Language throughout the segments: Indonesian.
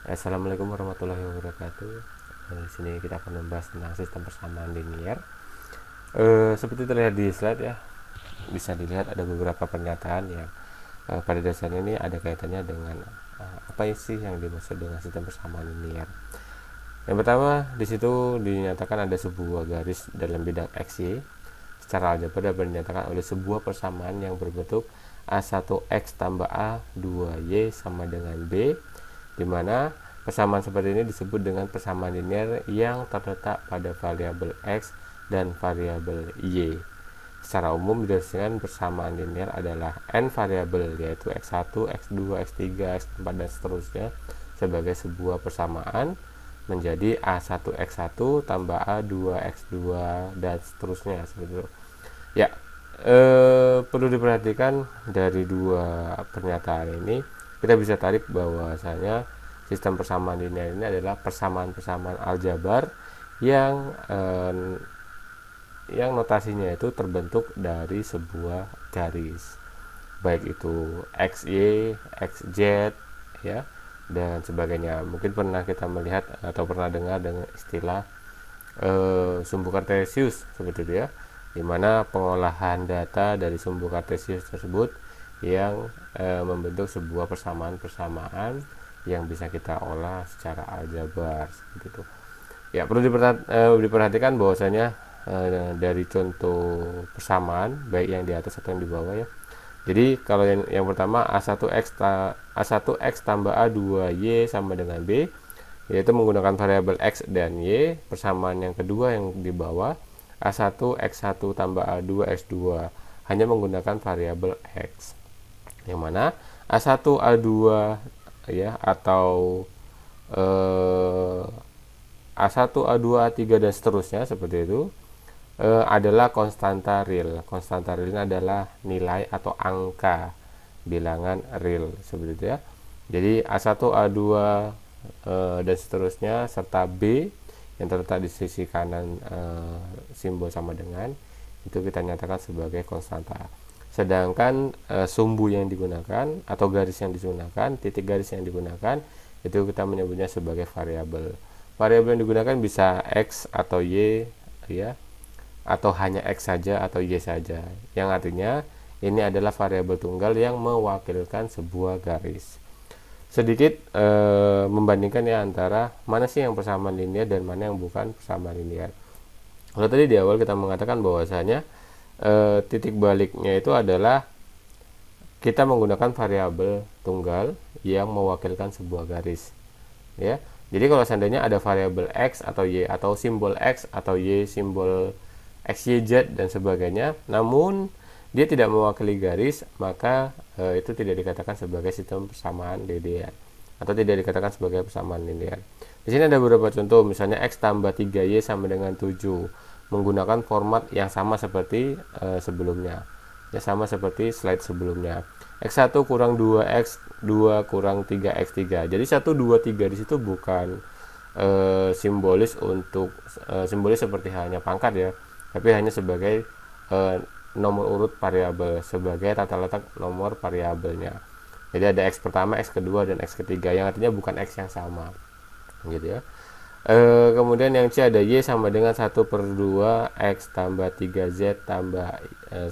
Assalamualaikum warahmatullahi wabarakatuh. Di sini kita akan membahas tentang sistem persamaan linear. Seperti terlihat di slide ya, bisa dilihat ada beberapa pernyataan yang pada dasarnya ini ada kaitannya dengan apa sih yang dimaksud dengan sistem persamaan linear. Yang pertama, di situ dinyatakan ada sebuah garis dalam bidang XY. Secara aljabar dapat dinyatakan oleh sebuah persamaan yang berbentuk A1X tambah A2Y sama dengan B, di mana persamaan seperti ini disebut dengan persamaan linear yang terletak pada variabel X dan variabel Y. Secara umum didefinisikan persamaan linear adalah n variabel, yaitu x1, x2, x3, x4 dan seterusnya sebagai sebuah persamaan menjadi A1X1 tambah A2X2 dan seterusnya seperti itu. Ya, perlu diperhatikan dari dua pernyataan ini kita bisa tarik bahwasanya sistem persamaan linear ini adalah persamaan-persamaan aljabar yang notasinya itu terbentuk dari sebuah garis, baik itu XY, XZ ya dan sebagainya. Mungkin pernah kita melihat atau pernah dengar dengan istilah sumbu kartesius seperti itu ya, dimana pengolahan data dari sumbu kartesius tersebut yang membentuk sebuai persamaan-persamaan yang bisa kita olah secara aljabar seperti itu. Ya, perlu diperhatikan bahwasanya dari contoh persamaan baik yang di atas atau yang di bawah ya. Jadi kalau yang pertama A1X tambah A2Y sama dengan B, yaitu menggunakan variabel X dan Y. Persamaan yang kedua yang di bawah A1X1 tambah A2X2 hanya menggunakan variabel X, yang mana A1 A2 ya atau A1 A2 A3 dan seterusnya seperti itu adalah konstanta real. Konstanta real ini adalah nilai atau angka bilangan real seperti itu ya. Jadi A1 A2 dan seterusnya serta B yang terletak di sisi kanan simbol sama dengan itu kita nyatakan sebagai konstanta. Sedangkan sumbu yang digunakan atau garis yang digunakan, titik garis yang digunakan itu kita menyebutnya sebagai variabel. Variabel yang digunakan bisa X atau Y ya, atau hanya X saja atau Y saja, yang artinya ini adalah variabel tunggal yang mewakilkan sebuah garis. Sedikit membandingkan ya antara mana sih yang persamaan linear dan mana yang bukan persamaan linear. Kalau tadi di awal kita mengatakan bahwasanya titik baliknya itu adalah kita menggunakan variabel tunggal yang mewakilkan sebuah garis ya. Jadi kalau seandainya ada variabel X atau Y atau simbol X atau Y, simbol XYZ dan sebagainya, namun dia tidak mewakili garis, maka itu tidak dikatakan sebagai sistem persamaan linear atau tidak dikatakan sebagai persamaan linear. Di sini ada beberapa contoh, misalnya X tambah 3Y sama dengan 7, menggunakan format yang sama seperti sebelumnya. Ya, sama seperti slide sebelumnya. X1 kurang 2X, 2 kurang 3X3. Jadi 1, 2, 3 di situ bukan simbolis untuk simbolis seperti hanya pangkat ya, tapi hanya sebagai nomor urut variabel, sebagai tata letak nomor variabelnya. Jadi ada X pertama, X kedua, dan X ketiga, yang artinya bukan X yang sama gitu ya. Kemudian yang C ada Y sama dengan 1 per 2 X tambah 3Z tambah 1,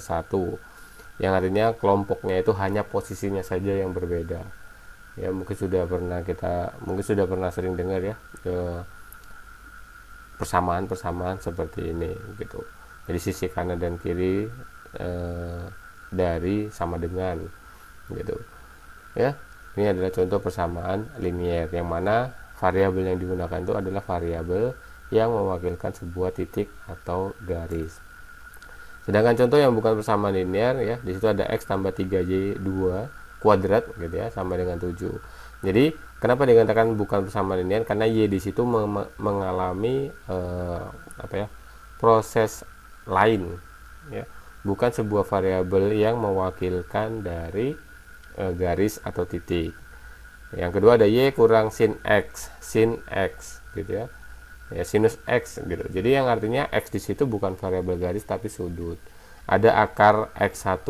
yang artinya kelompoknya itu hanya posisinya saja yang berbeda ya. Mungkin sudah pernah sering dengar ya persamaan-persamaan seperti ini gitu. Jadi sisi kanan dan kiri dari sama dengan gitu ya. Ini adalah contoh persamaan linear yang mana variabel yang digunakan itu adalah variabel yang mewakilkan sebuah titik atau garis. Sedangkan contoh yang bukan persamaan linear ya, di situ ada X tambah 3Y 2 kuadrat gitu ya sama dengan 7. Jadi kenapa dikatakan bukan persamaan linear? Karena Y di situ mengalami proses lain ya, bukan sebuah variabel yang mewakilkan dari garis atau titik. Yang kedua ada Y kurang sin X gitu ya. Ya, sinus X gitu. Jadi yang artinya X di situ bukan variabel garis tapi sudut. Ada akar X1.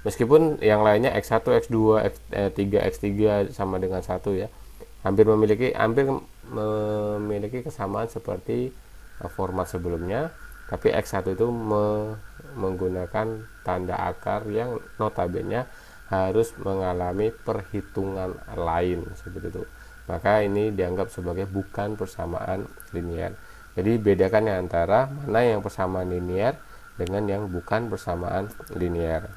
Meskipun yang lainnya X1, X2, X3 sama dengan 1 ya. hampir memiliki kesamaan seperti format sebelumnya, tapi X1 itu menggunakan tanda akar yang notabene harus mengalami perhitungan lain seperti itu. Maka ini dianggap sebagai bukan persamaan linier. Jadi bedakan antara mana yang persamaan linier dengan yang bukan persamaan linier.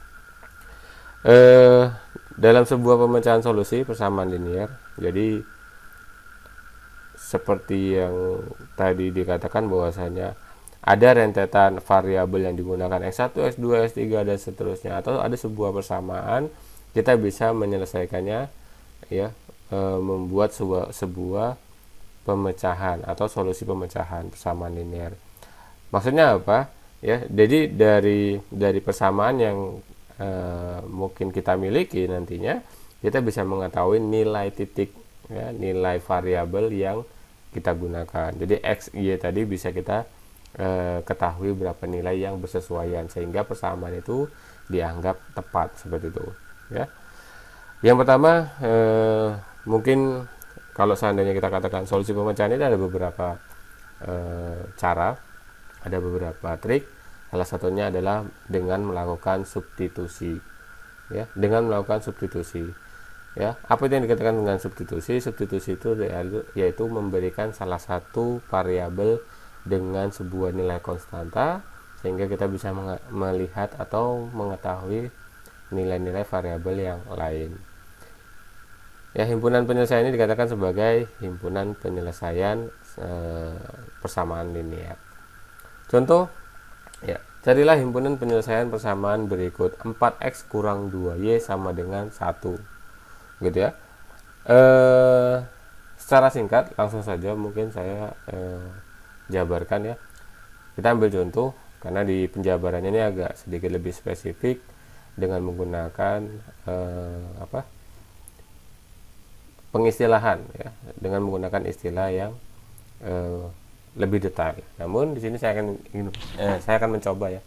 Dalam sebuah pemecahan solusi persamaan linier, jadi seperti yang tadi dikatakan bahwasanya ada rentetan variabel yang digunakan X1, X2, X3 dan seterusnya, atau ada sebuah persamaan, kita bisa menyelesaikannya ya, membuat sebuah pemecahan atau solusi pemecahan persamaan linier. Maksudnya apa? Ya, jadi dari persamaan yang mungkin kita miliki nantinya, kita bisa mengetahui nilai titik ya, nilai variabel yang kita gunakan. Jadi X, Y tadi bisa kita ketahui berapa nilai yang bersesuaian sehingga persamaan itu dianggap tepat seperti itu ya. Yang pertama mungkin kalau seandainya kita katakan solusi pemecahan ini ada beberapa cara, ada beberapa trik. Salah satunya adalah dengan melakukan substitusi ya, dengan melakukan substitusi ya. Apa itu yang dikatakan dengan substitusi? Substitusi itu yaitu memberikan salah satu variabel dengan sebuah nilai konstanta sehingga kita bisa melihat atau mengetahui nilai-nilai variabel yang lain. Ya, himpunan penyelesaian ini dikatakan sebagai himpunan penyelesaian persamaan linier. Contoh, ya, carilah himpunan penyelesaian persamaan berikut. 4x kurang 2y sama dengan 1. Gitu ya. Secara singkat, langsung saja mungkin saya jabarkan ya. Kita ambil contoh karena di penjabarannya ini agak sedikit lebih spesifik dengan menggunakan pengistilahan ya, dengan menggunakan istilah yang lebih detail. Namun di sini saya akan mencoba ya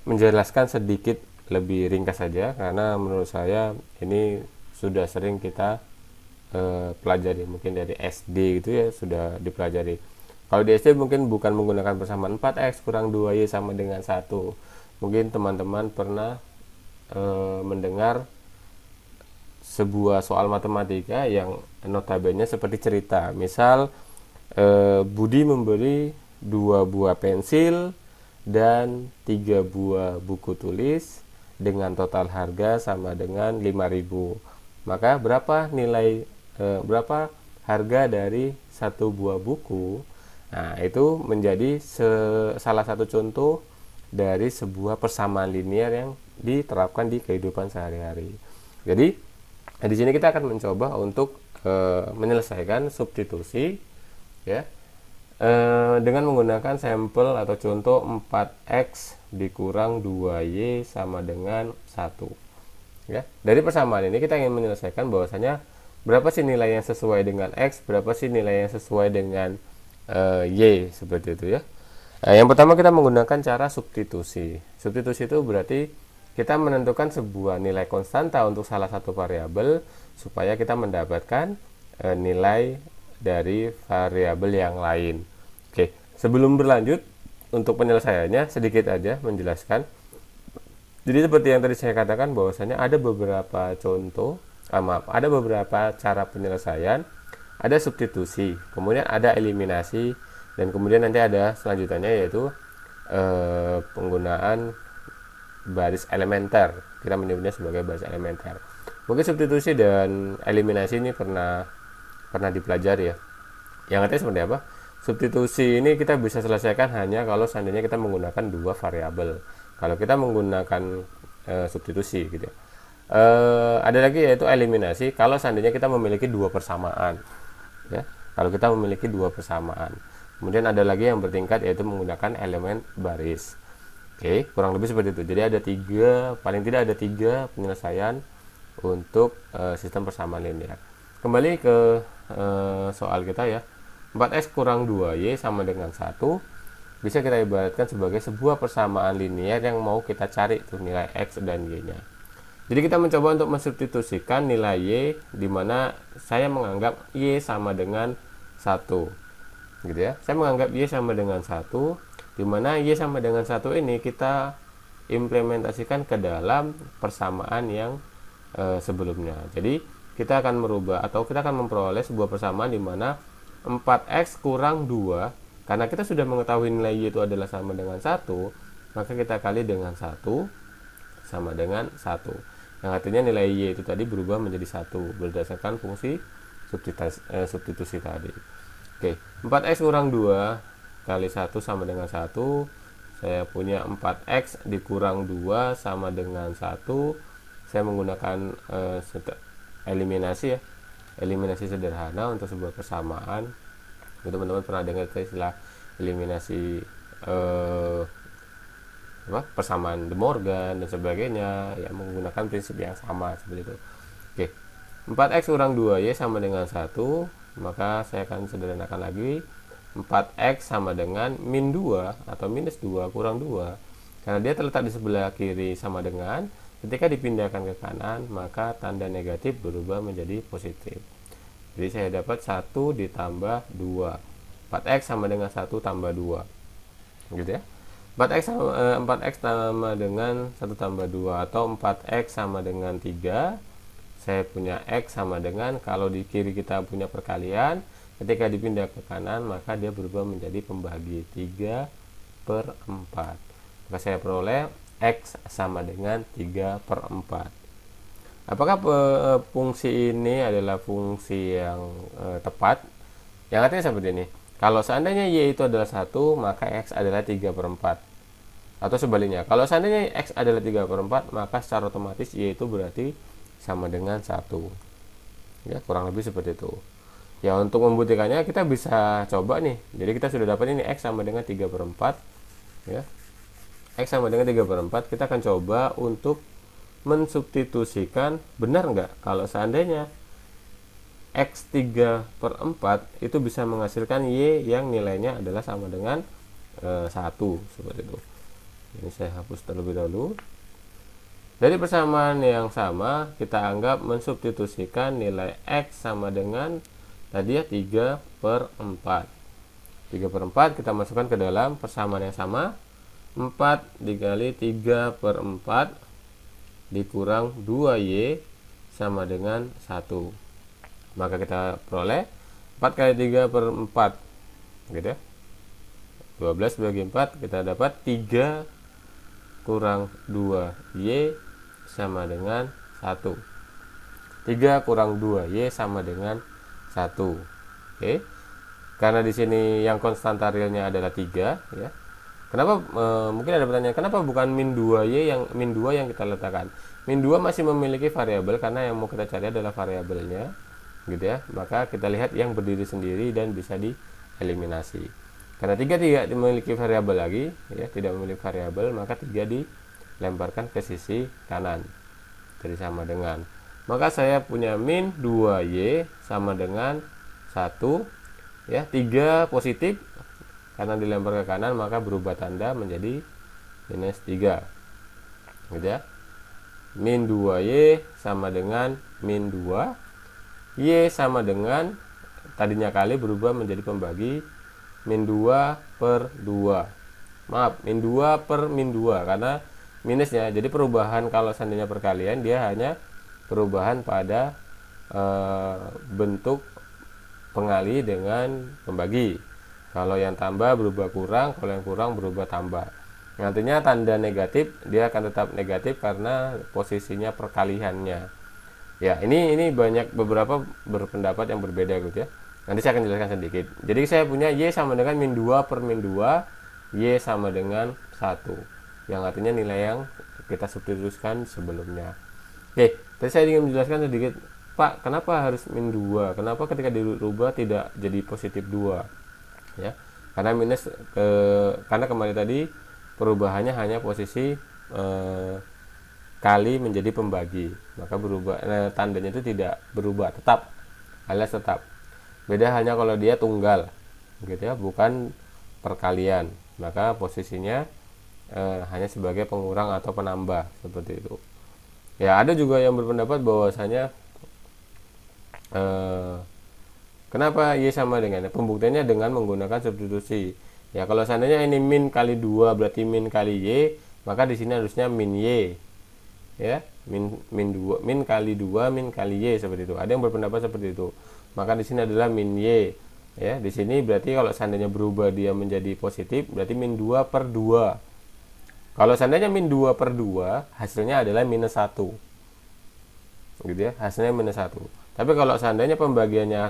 menjelaskan sedikit lebih ringkas saja karena menurut saya ini sudah sering kita pelajari, mungkin dari SD gitu ya sudah dipelajari. Kalau di SD mungkin bukan menggunakan persamaan 4x kurang 2y sama dengan 1. Mungkin teman-teman pernah mendengar sebuah soal matematika yang notabene seperti cerita. Misal Budi membeli 2 buah pensil dan 3 buah buku tulis dengan total harga sama dengan 5.000. Maka berapa harga dari 1 buah buku? Nah, itu menjadi salah satu contoh dari sebuah persamaan linier yang diterapkan di kehidupan sehari-hari. Jadi, di sini kita akan mencoba untuk menyelesaikan substitusi ya, dengan menggunakan sampel atau contoh 4x dikurang 2y sama dengan 1. Ya, dari persamaan ini kita ingin menyelesaikan bahwasanya berapa sih nilai yang sesuai dengan x, berapa sih nilai yang sesuai dengan y, seperti itu ya. Yang pertama kita menggunakan cara substitusi. Substitusi itu berarti kita menentukan sebuah nilai konstanta untuk salah satu variabel supaya kita mendapatkan nilai dari variabel yang lain. Oke, sebelum berlanjut untuk penyelesaiannya sedikit aja menjelaskan. Jadi seperti yang tadi saya katakan bahwasanya ada beberapa ada beberapa cara penyelesaian. Ada substitusi, kemudian ada eliminasi, dan kemudian nanti ada selanjutnya yaitu penggunaan baris elementer. Kita menyebutnya sebagai baris elementer. Mungkin substitusi dan eliminasi ini pernah dipelajari ya. Yang artinya seperti apa? Substitusi ini kita bisa selesaikan hanya kalau seandainya kita menggunakan 2 variabel. Kalau kita menggunakan substitusi gitu ya. Ada lagi yaitu eliminasi kalau seandainya kita memiliki 2 persamaan. Ya, kalau kita memiliki 2 persamaan. Kemudian ada lagi yang bertingkat yaitu menggunakan elemen baris. Oke, kurang lebih seperti itu. Jadi ada paling tidak ada 3 penyelesaian untuk sistem persamaan linier. Kembali ke soal kita ya. 4x kurang 2y sama dengan 1 bisa kita ibaratkan sebagai sebuah persamaan linier yang mau kita cari tuh nilai x dan y-nya. Jadi kita mencoba untuk mensubstitusikan nilai Y, di mana saya menganggap Y sama dengan 1, gitu ya. Saya menganggap Y sama dengan 1, di mana Y sama dengan 1 ini kita implementasikan ke dalam persamaan yang sebelumnya. Jadi kita akan merubah atau kita akan memperoleh sebuah persamaan di mana 4x kurang 2, karena kita sudah mengetahui nilai Y itu adalah sama dengan 1, maka kita kali dengan 1 sama dengan 1. Yang artinya nilai Y itu tadi berubah menjadi 1 berdasarkan fungsi substitusi tadi. Oke, 4x kurang 2 kali 1 sama dengan 1. Saya punya 4x dikurang 2 sama dengan 1. Saya menggunakan eliminasi ya. Eliminasi sederhana untuk sebuah persamaan. Teman-teman pernah dengar istilah eliminasi persamaan De Morgan dan sebagainya, ya menggunakan prinsip yang sama seperti itu. Oke, 4x kurang 2Y sama dengan 1, maka saya akan sederhanakan lagi. 4x sama dengan min 2 atau minus 2 kurang 2, karena dia terletak di sebelah kiri sama dengan, ketika dipindahkan ke kanan maka tanda negatif berubah menjadi positif. Jadi saya dapat 1 ditambah 2, 4x sama dengan 1 tambah 2, gitu ya. 4x sama dengan 1 tambah 2, atau 4x sama dengan 3. Saya punya x sama dengan, kalau di kiri kita punya perkalian, ketika dipindah ke kanan maka dia berubah menjadi pembagi 3/4. Maka saya peroleh x sama dengan 3/4. Apakah fungsi ini adalah fungsi yang tepat? Yang artinya seperti ini. Kalau seandainya Y itu adalah 1, maka X adalah 3/4. Atau sebaliknya, kalau seandainya X adalah 3/4, maka secara otomatis Y itu berarti sama dengan 1. Ya, kurang lebih seperti itu. Ya, untuk membuktikannya kita bisa coba nih. Jadi kita sudah dapat ini X sama dengan 3/4. Ya. X sama dengan 3/4, kita akan coba untuk mensubstitusikan, benar nggak kalau seandainya X 3/4 itu bisa menghasilkan Y yang nilainya adalah sama dengan 1, seperti itu. Ini saya hapus terlebih dahulu. Dari persamaan yang sama, kita anggap mensubstitusikan nilai X sama dengan tadi ya 3/4. 3/4 kita masukkan ke dalam persamaan yang sama. 4 dikali 3/4 dikurang 2Y sama dengan 1. Maka kita peroleh 4 kali 3/4, gitu ya, 12 bagi 4, kita dapat 3 kurang 2Y sama dengan 1. 3 kurang 2Y sama dengan 1. Oke. Karena di sini yang konstanta realnya adalah 3, ya. Kenapa mungkin ada pertanyaan, kenapa bukan min 2Y yang min 2 yang kita letakkan? Min 2 masih memiliki variabel, karena yang mau kita cari adalah variabelnya, gitu ya. Maka kita lihat yang berdiri sendiri dan bisa dieliminasi. Karena 3 tidak memiliki variabel lagi, ya, tidak memiliki variabel, maka 3 dilemparkan ke sisi kanan. Jadi sama dengan, maka saya punya min 2Y sama dengan 1, ya. 3 positif karena dilempar ke kanan, maka berubah tanda menjadi minus 3, gitu ya. Min 2Y sama dengan min 2, Y sama dengan, tadinya kali berubah menjadi pembagi min 2/2. Maaf, min 2/min 2, karena minusnya. Jadi perubahan kalau seandainya perkalian, dia hanya perubahan pada bentuk pengali dengan pembagi. Kalau yang tambah berubah kurang, kalau yang kurang berubah tambah. Nantinya tanda negatif dia akan tetap negatif karena posisinya perkaliannya. Ya, ini banyak beberapa berpendapat yang berbeda, gitu ya. Nanti saya akan jelaskan sedikit. Jadi saya punya Y sama dengan min 2/min 2, Y sama dengan 1. Yang artinya nilai yang kita substitusikan sebelumnya. Oke, tadi saya ingin menjelaskan sedikit, Pak, kenapa harus min 2? Kenapa ketika dirubah tidak jadi positif 2? Ya, karena minus karena kembali tadi perubahannya hanya posisi kali menjadi pembagi, maka berubah, tandanya itu tidak berubah, tetap alias tetap. Beda hanya kalau dia tunggal, gitu ya, bukan perkalian, maka posisinya hanya sebagai pengurang atau penambah, seperti itu. Ya, ada juga yang berpendapat bahwasanya kenapa Y sama dengan? Pembuktiannya dengan menggunakan substitusi. Ya, kalau seandainya ini min kali 2 berarti min kali Y, maka di sini harusnya min Y. Ya, min kali 2 min kali Y seperti itu. Ada yang berpendapat seperti itu. Maka di sini adalah min Y. Ya, di sini berarti kalau seandainya berubah dia menjadi positif, berarti min 2 per 2. Kalau seandainya min 2 per 2, hasilnya adalah minus 1. Gitu ya, hasilnya minus 1. Tapi kalau seandainya pembagiannya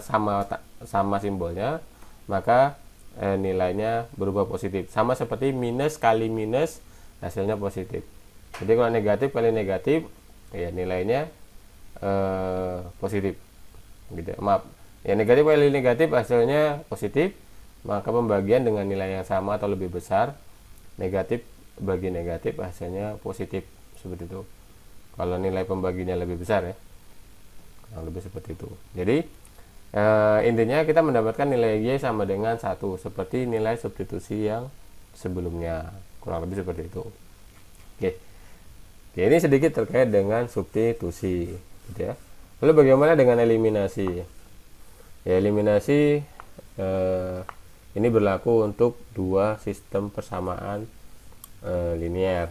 sama simbolnya, maka nilainya berubah positif. Sama seperti minus kali minus, hasilnya positif. Jadi kalau negatif kali negatif, ya nilainya positif. Gitu. Maaf, ya negatif kali negatif hasilnya positif, maka pembagian dengan nilai yang sama atau lebih besar, negatif bagi negatif hasilnya positif, seperti itu. Kalau nilai pembaginya lebih besar ya. Lebih seperti itu. Jadi intinya kita mendapatkan nilai Y sama dengan 1 seperti nilai substitusi yang sebelumnya, kurang lebih seperti itu. Oke. Oke, ini sedikit terkait dengan substitusi, gitu ya. Lalu bagaimana dengan eliminasi? Ya, eliminasi ini berlaku untuk dua sistem persamaan linear.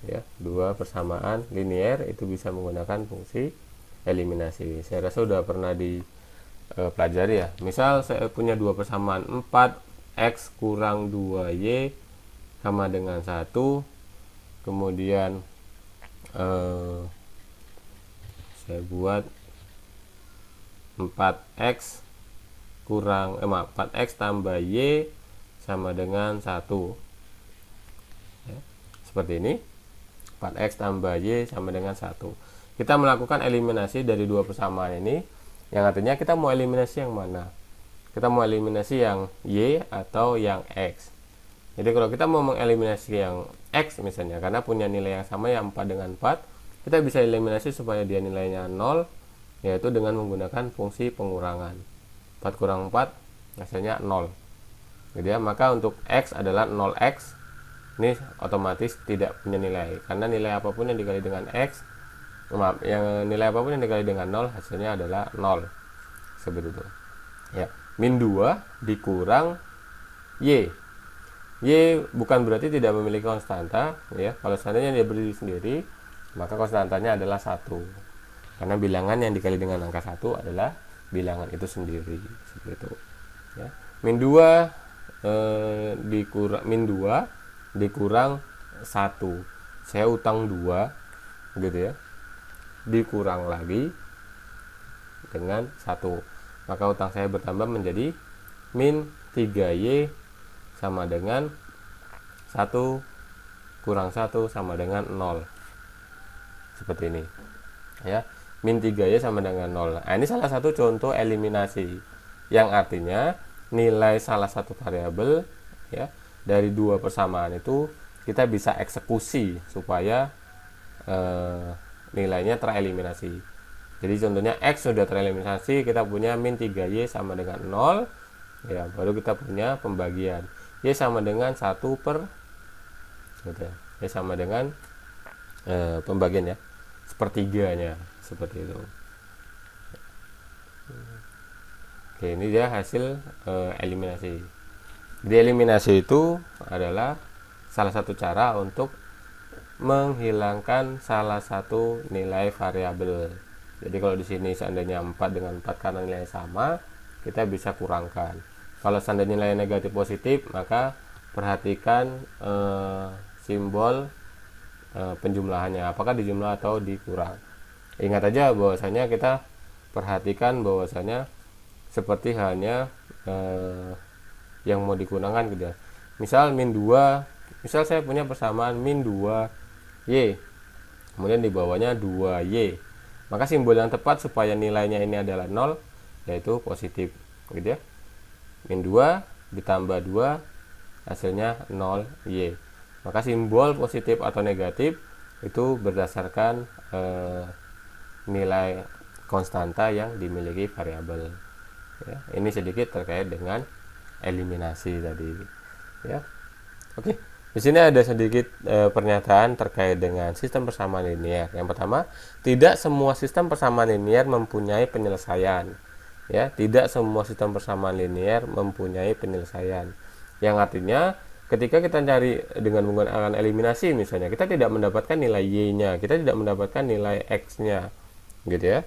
Ya, dua persamaan linear itu bisa menggunakan fungsi eliminasi. Saya rasa sudah pernah dipelajari ya. Misal saya punya dua persamaan 4x kurang 2y sama dengan 1. Kemudian saya buat 4x kurang 4x tambah y sama dengan 1. Ya, seperti ini. 4x tambah y sama dengan 1. Kita melakukan eliminasi dari dua persamaan ini, yang artinya kita mau eliminasi yang mana? Kita mau eliminasi yang Y atau yang X. Jadi kalau kita mau mengeliminasi yang X misalnya, karena punya nilai yang sama yang 4 dengan 4, kita bisa eliminasi supaya dia nilainya 0, yaitu dengan menggunakan fungsi pengurangan. 4 kurang 4 hasilnya 0. Jadi ya, maka untuk X adalah 0x, ini otomatis tidak punya nilai, karena nilai apapun yang dikali dengan X, nilai apapun yang dikali dengan 0 hasilnya adalah 0, seperti itu ya. Min 2 dikurang Y. Y bukan berarti tidak memiliki konstanta ya. Kalau seandainya dia berdiri sendiri, maka konstantanya adalah 1, karena bilangan yang dikali dengan angka 1 adalah bilangan itu sendiri, seperti itu ya. Min 2 dikurang 1. Saya utang 2 gitu ya, dikurang lagi dengan 1, maka utang saya bertambah menjadi min 3y sama dengan 1 kurang 1 sama dengan 0, seperti ini ya. Min 3y sama dengan 0. Nah, ini salah satu contoh eliminasi, yang artinya nilai salah satu variabel ya dari dua persamaan itu kita bisa eksekusi supaya nilainya tereliminasi. Jadi contohnya X sudah tereliminasi, kita punya min 3y sama dengan 0 ya, baru kita punya pembagian Y sama dengan 1 per gitu ya. Y sama dengan pembagian ya, sepertiganya, seperti itu. Oke, ini dia hasil eliminasi. Jadi eliminasi itu adalah salah satu cara untuk menghilangkan salah satu nilai variabel. Jadi kalau di sini seandainya 4 dengan 4 karena nilai sama, kita bisa kurangkan. Kalau seandainya nilai negatif positif, maka perhatikan simbol penjumlahannya, apakah dijumlah atau dikurang. Ingat aja bahwasanya kita perhatikan bahwasanya seperti halnya yang mau dikurangkan gitu ya. Misal min 2, misal saya punya persamaan min 2y, kemudian di bawahnya 2y, maka simbol yang tepat supaya nilainya ini adalah 0 yaitu positif gitu ya. Min 2 ditambah 2 hasilnya 0y, maka simbol positif atau negatif itu berdasarkan nilai konstanta yang dimiliki variabel ya. Ini sedikit terkait dengan eliminasi tadi ya. Oke, Di sini ada sedikit pernyataan terkait dengan sistem persamaan linear. Yang pertama, tidak semua sistem persamaan linear mempunyai penyelesaian. Ya, tidak semua sistem persamaan linear mempunyai penyelesaian. Yang artinya, ketika kita cari dengan menggunakan eliminasi misalnya, kita tidak mendapatkan nilai y-nya, kita tidak mendapatkan nilai x-nya, gitu ya.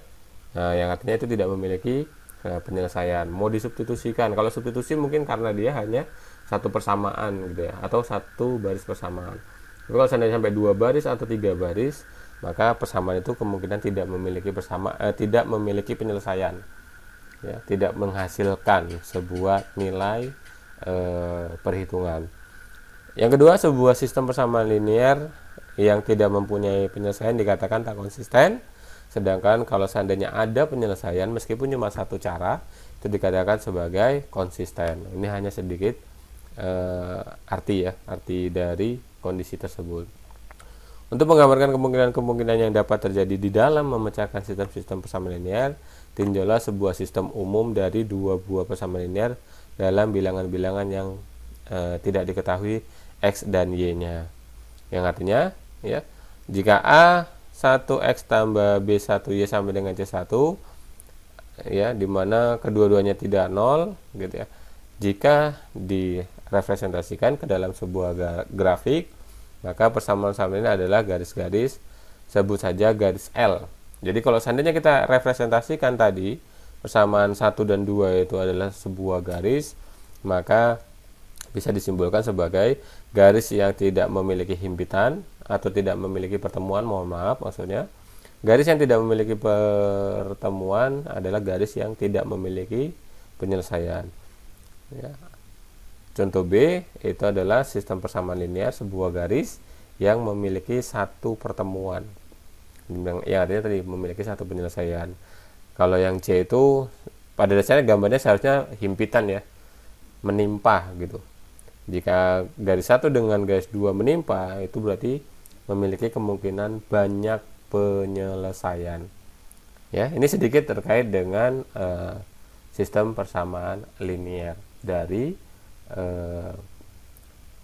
Nah, yang artinya itu tidak memiliki penyelesaian. Mau disubstitusikan, kalau substitusi mungkin karena dia hanya satu persamaan gitu ya, atau satu baris persamaan. Tapi kalau seandainya sampai 2 baris atau 3 baris, maka persamaan itu kemungkinan tidak memiliki penyelesaian, ya, tidak menghasilkan sebuah nilai perhitungan. Yang kedua, sebuah sistem persamaan linear yang tidak mempunyai penyelesaian dikatakan tak konsisten. Sedangkan kalau seandainya ada penyelesaian meskipun cuma satu cara, itu dikatakan sebagai konsisten. Ini hanya sedikit arti dari kondisi tersebut. Untuk menggambarkan kemungkinan-kemungkinan yang dapat terjadi di dalam memecahkan sistem-sistem persamaan linear, tinjaulah sebuah sistem umum dari dua buah persamaan linear dalam bilangan-bilangan yang tidak diketahui x dan y-nya. Yang artinya, ya, jika a 1x tambah b1y sama dengan c1, ya, dimana kedua-duanya tidak 0, gitu ya. Jika direpresentasikan ke dalam sebuah grafik, maka persamaan-persamaan ini adalah garis-garis, sebut saja garis L. Jadi kalau seandainya kita representasikan tadi persamaan 1 dan 2 itu adalah sebuah garis, maka bisa disimbolkan sebagai garis yang tidak memiliki himpitan atau tidak memiliki pertemuan, mohon maaf maksudnya. Garis yang tidak memiliki pertemuan adalah garis yang tidak memiliki penyelesaian. Ya. Contoh B itu adalah sistem persamaan linear sebuah garis yang memiliki satu pertemuan, yang artinya tadi memiliki satu penyelesaian. Kalau yang C itu pada dasarnya gambarnya seharusnya himpitan, ya, menimpa gitu. Jika garis 1 dengan garis 2 menimpa, itu berarti memiliki kemungkinan banyak penyelesaian. Ya, ini sedikit terkait dengan sistem persamaan linear dari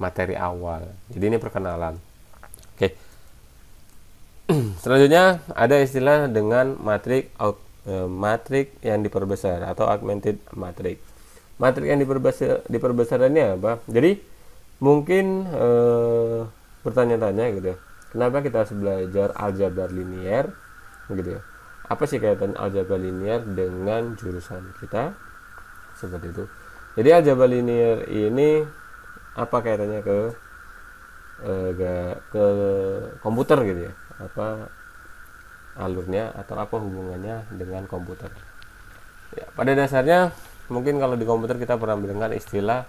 materi awal. Jadi ini perkenalan. Oke. Selanjutnya ada istilah dengan matrik yang diperbesar atau augmented matrix. Matrik yang diperbesar ini apa? Jadi mungkin bertanya-tanya gitu ya, kenapa kita harus belajar aljabar linear gitu ya? Apa sih kaitan aljabar linear dengan jurusan kita? Seperti itu. Jadi aljabar linear ini apa kaitannya ke komputer gitu ya? Apa alurnya atau apa hubungannya dengan komputer? Ya, pada dasarnya mungkin kalau di komputer kita pernah mendengar istilah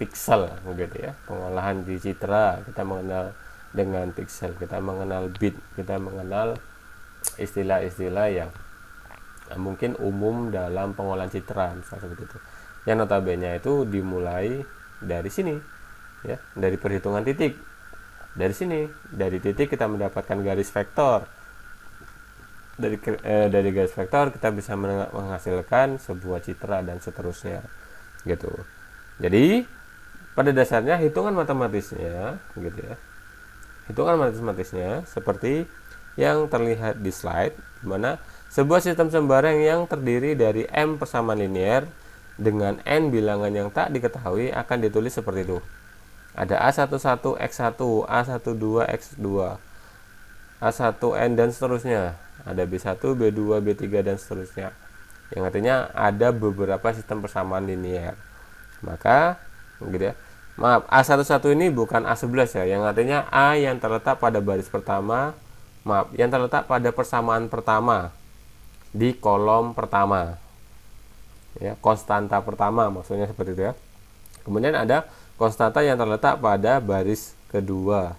pixel gitu ya. Pengolahan di citra kita mengenal dengan pixel, kita mengenal bit, kita mengenal istilah-istilah yang mungkin umum dalam pengolahan citra, misalnya seperti itu. Yang notabene itu dimulai dari sini, ya, dari perhitungan titik. Dari sini, dari titik kita mendapatkan garis vektor. Dari garis vektor kita bisa menghasilkan sebuah citra dan seterusnya, gitu. Jadi pada dasarnya hitungan matematisnya, gitu ya. Hitungan matematisnya seperti yang terlihat di slide, di mana sebuah sistem sembarang yang terdiri dari m persamaan linear dengan n bilangan yang tak diketahui akan ditulis seperti itu. Ada A11 X1, A12 X2, A1N dan seterusnya. Ada B1, B2, B3 dan seterusnya. Yang artinya ada beberapa sistem persamaan linear. Maka gitu ya. Maaf, A11 ini bukan A11 ya, yang artinya A yang terletak pada baris pertama, yang terletak pada persamaan pertama di kolom pertama. Ya, konstanta pertama maksudnya seperti itu ya. Kemudian ada konstanta yang terletak pada baris kedua.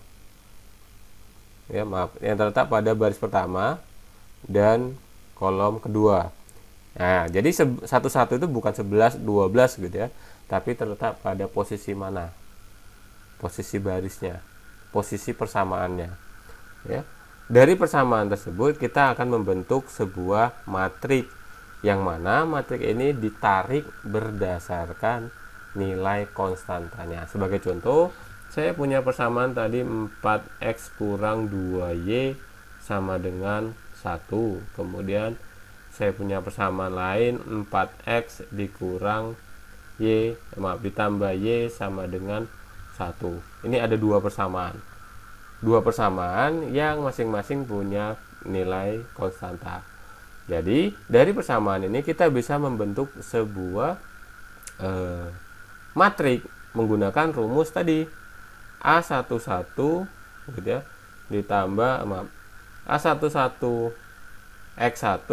Ya, maaf, yang terletak pada baris pertama dan kolom kedua. Nah, jadi 11 itu bukan 11, 12 gitu ya, tapi terletak pada posisi mana? Posisi barisnya, posisi persamaannya. Ya. Dari persamaan tersebut kita akan membentuk sebuah matrik, yang mana matrik ini ditarik berdasarkan nilai konstantanya. Sebagai contoh, saya punya persamaan tadi 4x kurang 2y sama dengan 1. Kemudian saya punya persamaan lain 4x dikurang y, ditambah y sama dengan 1. Ini ada dua persamaan. Dua persamaan yang masing-masing punya nilai konstanta. Jadi dari persamaan ini kita bisa membentuk sebuah matrik menggunakan rumus tadi A11 gitu ya, ditambah A11 X1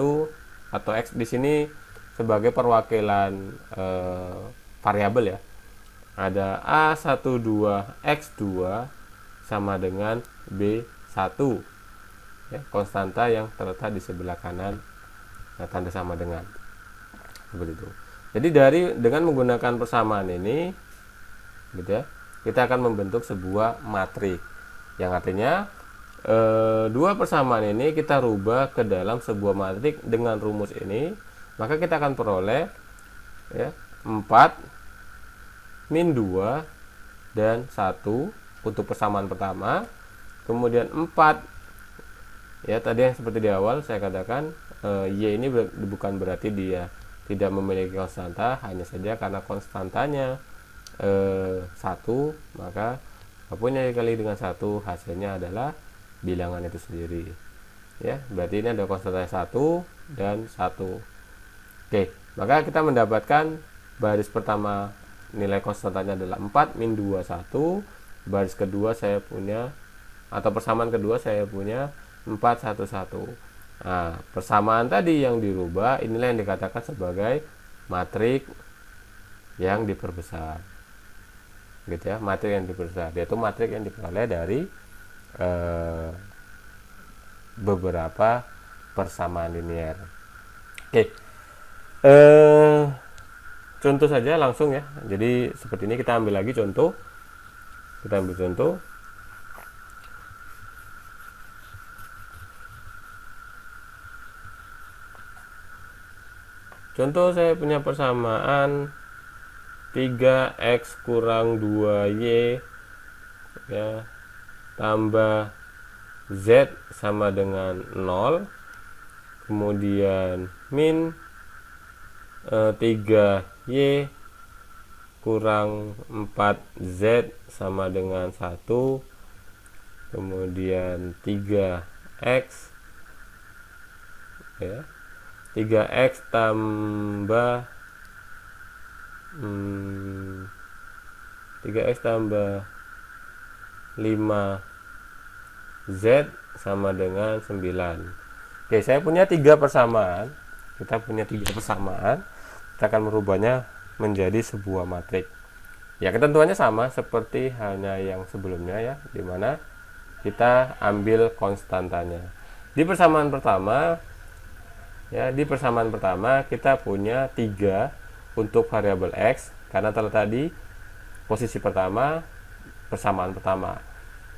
atau X di sini sebagai perwakilan variabel ya. Ada A12 X2 sama dengan B1 ya, konstanta yang terletak di sebelah kanan tanda sama dengan, seperti itu. Jadi dengan menggunakan persamaan ini gitu ya, kita akan membentuk sebuah matrik yang artinya dua persamaan ini kita rubah ke dalam sebuah matrik dengan rumus ini, maka kita akan peroleh ya, 4 min 2 dan 1 untuk persamaan pertama. Kemudian 4 ya, tadi yang seperti di awal saya katakan y ini bukan berarti dia tidak memiliki konstanta, hanya saja karena konstantanya 1, maka apapun yang dikali dengan 1 hasilnya adalah bilangan itu sendiri ya. Berarti ini ada konstanta 1 dan 1. Oke, maka kita mendapatkan baris pertama nilai konstantanya adalah 4 min 2 1. Baris kedua saya punya, atau persamaan kedua saya punya 4 1 1. Nah, persamaan tadi yang dirubah inilah yang dikatakan sebagai matrik yang diperbesar gitu ya, matrik yang diperbesar, yaitu matrik yang diperoleh dari beberapa persamaan linear. Oke, contoh saja langsung ya. Jadi seperti ini, kita ambil lagi contoh. Kita ambil contoh. Contoh saya punya persamaan 3x kurang 2y ya, tambah z sama dengan 0, kemudian min 3y kurang 4z sama dengan 1, kemudian 3x ya, 3x tambah 3x tambah 5z sama dengan 9. Oke, saya punya 3 persamaan. Kita punya 3 persamaan. Kita akan merubahnya menjadi sebuah matrik. Ya, ketentuannya sama seperti hanya yang sebelumnya ya, dimana kita ambil konstantanya. Di persamaan pertama ya, di persamaan pertama kita punya 3 untuk variabel x, karena tadi posisi pertama persamaan pertama.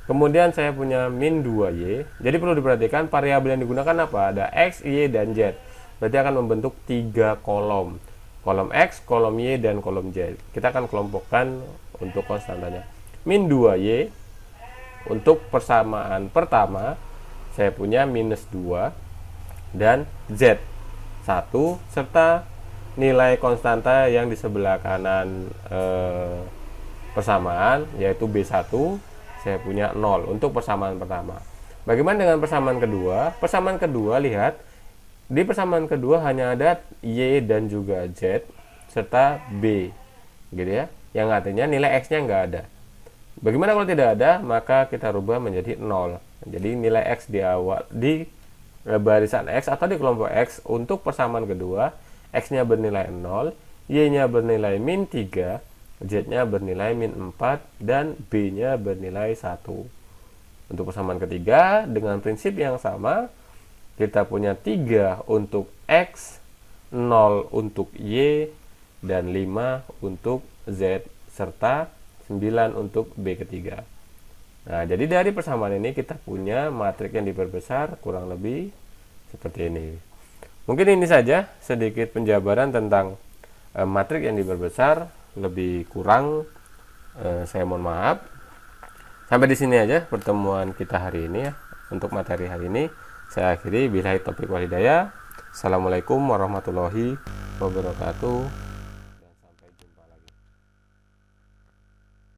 Kemudian saya punya min 2y. Jadi perlu diperhatikan variabel yang digunakan apa? Ada x, y, dan z. Berarti akan membentuk 3 kolom. Kolom x, kolom y, dan kolom z. Kita akan kelompokkan untuk konstantanya. Min 2y untuk persamaan pertama saya punya minus 2 dan z 1 serta nilai konstanta yang di sebelah kanan persamaan, yaitu B1 saya punya 0 untuk persamaan pertama. Bagaimana dengan persamaan kedua? Persamaan kedua, lihat di persamaan kedua hanya ada y dan juga z serta b gitu ya, yang artinya nilai x nya nggak ada. Bagaimana kalau tidak ada? Maka kita rubah menjadi 0. Jadi nilai x di awal di barisan x atau di kelompok x untuk persamaan kedua, x-nya bernilai 0, y-nya bernilai min 3, z-nya bernilai min 4, dan b-nya bernilai 1. Untuk persamaan ketiga, dengan prinsip yang sama, kita punya 3 untuk x, 0 untuk y, dan 5 untuk z, serta 9 untuk b ketiga. Nah, jadi dari persamaan ini kita punya matrik yang diperbesar kurang lebih seperti ini. Mungkin ini saja sedikit penjabaran tentang matrik yang diperbesar. Lebih kurang saya mohon maaf. Sampai di sini aja pertemuan kita hari ini ya. Untuk materi hari ini saya akhiri. Billahi taufiq wal hidayah. Assalamualaikum warahmatullahi wabarakatuh.